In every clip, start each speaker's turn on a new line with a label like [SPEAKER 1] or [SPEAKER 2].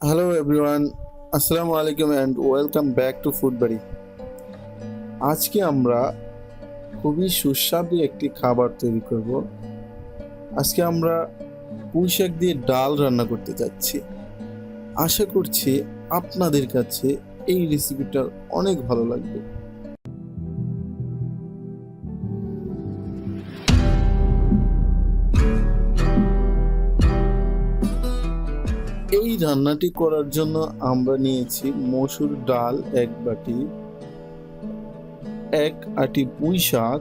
[SPEAKER 1] Hello everyone, Assalamu alaikum and welcome back to Food Buddy. আজকে আমরা খুবই সুস্বাদু একটি খাবার তৈরি করব। আজকে আমরা পুঁই শাক দিয়ে ডাল রান্না করতে যাচ্ছি। আশা করছি আপনাদের কাছে এই রেসিপিটা অনেক ভালো লাগবে। এই রান্নাটি করার জন্য আমরা নিয়েছি মসুর ডাল 1 বাটি, 1 আটি পুঁই শাক,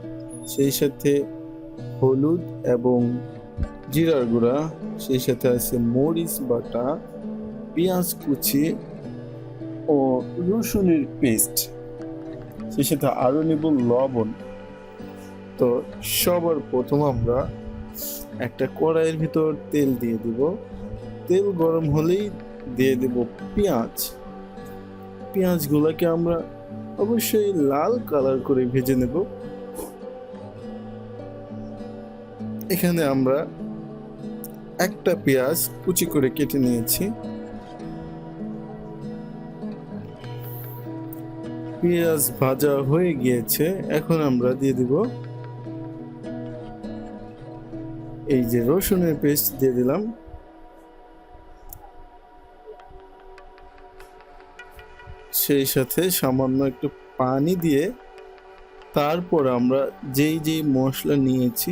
[SPEAKER 1] সেই সাথে হলুদ এবং জিরার গুঁড়া, সেই সাথে আছে মরিচ বাটা, পেঁয়াজ কুচি ও রসুনের পেস্ট, সেই সাথে আরও নেব লবণ। তো সবার প্রথম আমরা একটা কড়াইয়ের ভিতর তেল দিয়ে দিব। তেল গরম হলেই দিয়ে দেব পেঁয়াজ। পেঁয়াজগুলোকে আমরা অবশ্যই লাল কালার করে ভেজে নেব। এখানে আমরা একটা পেঁয়াজ কুচি করে কেটে নিয়েছি। পেঁয়াজ ভাজা হয়ে গিয়েছে, এখন আমরা দিয়ে দিব এই যে রসুনের পেস্ট দিয়ে দিলাম। সেই সাথে সামান্য একটু পানি দিয়ে তারপর আমরা যেই মশলা নিয়েছি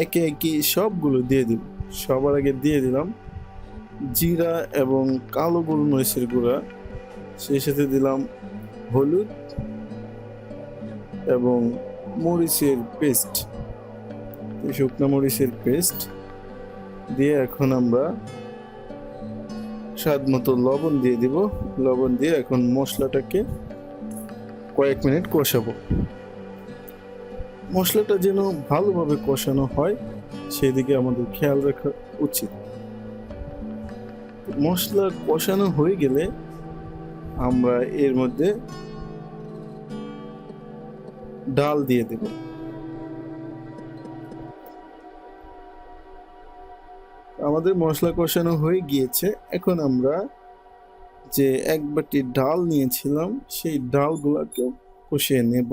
[SPEAKER 1] একে একে সবগুলো দিয়ে দিব। সবার আগে দিয়ে দিলাম জিরা এবং কালো গোলমরিচের গুঁড়া, সেই সাথে দিলাম হলুদ এবং মরিচের পেস্ট, শুকনো মরিচের পেস্ট দিয়ে এখন আমরা স্বাদ মতো লবণ দিয়ে দিব। লবণ দিয়ে এখন মশলাটাকে কয়েক মিনিট কষাবো। মশলাটা যেন ভালোভাবে কষানো হয় সেদিকে আমাদের খেয়াল রাখা উচিত। মশলা কষানো হয়ে গেলে আমরা এর মধ্যে ডাল দিয়ে দেব। আমাদের মশলা কষানো হয়ে গিয়েছে, এখন আমরা যে 1 বাটি ডাল নিয়েছিলাম সেই ডালগুলোকে কষিয়ে নেব।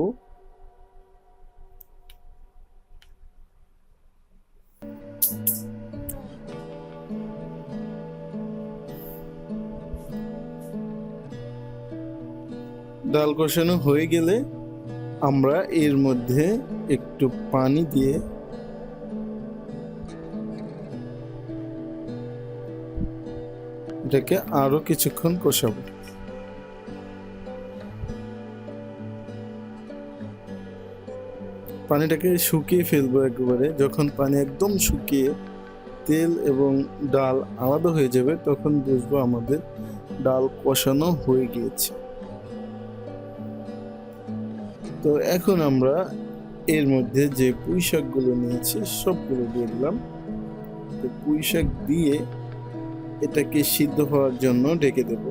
[SPEAKER 1] ডাল কষানো হয়ে গেলে আমরা এর মধ্যে একটু পানি দিয়ে এটাকে আরো কিছুক্ষণ কষাবো। পানিটাকে শুকিয়ে ফেলবো একেবারে। যখন পানি একদম শুকিয়ে তেল এবং ডাল আলাদা হয়ে যাবে তখন বুঝবো আমাদের ডাল কষানো হয়ে গিয়েছে। তো এখন আমরা এর মধ্যে যে পুঁই শাকগুলো নিয়েছি সবগুলো দিয়ে দিলাম। তো পুঁই শাক দিয়ে এটাকে সিদ্ধ হওয়ার জন্য ঢেকে দেব।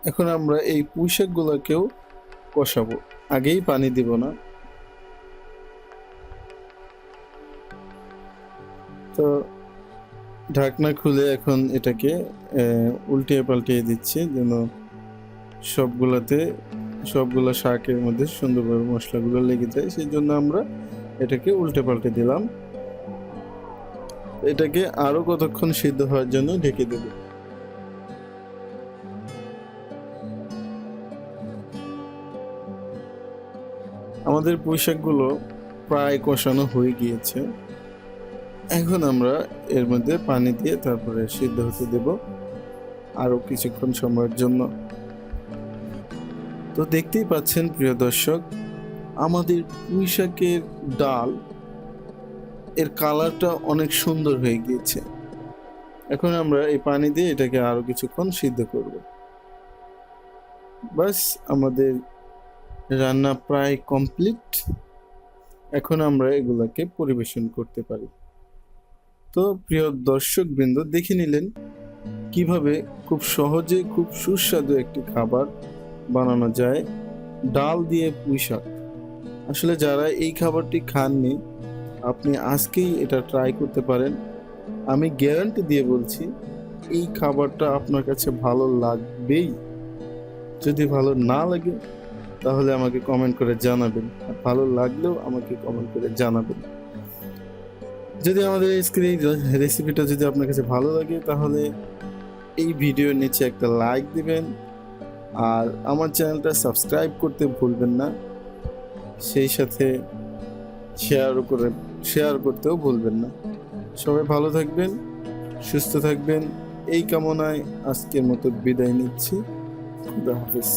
[SPEAKER 1] এখন আমরা এই পুঁই শাকগুলোকেও কষাবো, আগেই পানি দিব না। তো ঢাকনা খুলে এখন এটাকে উল্টিয়ে পাল্টিয়ে দিচ্ছি যেন সবগুলো শাকের মধ্যে সুন্দরভাবে মশলাগুলো লেগে যায়। সেই জন্য আমরা এটাকে উল্টে পাল্টে দিলাম। এটাকে আরো কতক্ষণ সিদ্ধ হওয়ার জন্য ঢেকে দেব। আমাদের পুঁই শাকগুলো প্রায় কষানো হয়ে গিয়েছে, এখন আমরা এর মধ্যে পানি দিয়ে তারপরে সিদ্ধ হতে দেব আরো কিছুক্ষণ সময়ের জন্য। তো দেখতেই পাচ্ছেন প্রিয় দর্শক, আমাদের পুঁই শাকের ডাল এর কালারটা অনেক সুন্দর হয়ে গিয়েছে। এখন আমরা এই পানি দিয়ে এটাকে আরো কিছুক্ষণ সিদ্ধ করব। বাস, আমাদের রান্না প্রায় কমপ্লিট। এখন আমরা এগুলাকে পরিবেশন করতে পারি। তো প্রিয় দর্শক বৃন্দ, দেখে নিলেন কিভাবে খুব সহজে খুব সুস্বাদু একটি খাবার বানানো যায় ডাল দিয়ে পুঁই শাক। আসলে যারা এই খাবারটি খাননি, আপনি আজকেই এটা ট্রাই করতে পারেন। আমি গ্যারান্টি দিয়ে বলছি, এই খাবারটা আপনার কাছে ভালো লাগবেই। যদি ভালো না লাগে তাহলে আমাকে কমেন্ট করে জানাবেন, আর ভালো লাগলেও আমাকে কমেন্ট করে জানাবেন। যদি আমাদের আজকের এই রেসিপিটা যদি আপনার কাছে ভালো লাগে তাহলে এই ভিডিওর নিচে একটা লাইক দিবেন, আর আমার চ্যানেলটা সাবস্ক্রাইব করতে ভুলবেন না। সেই সাথে শেয়ার করতেও ভুলবেন না। সবাই ভালো থাকবেন, সুস্থ থাকবেন, এই কামনায় আজকের মতো বিদায় নিচ্ছি। খুদা হাফেজ।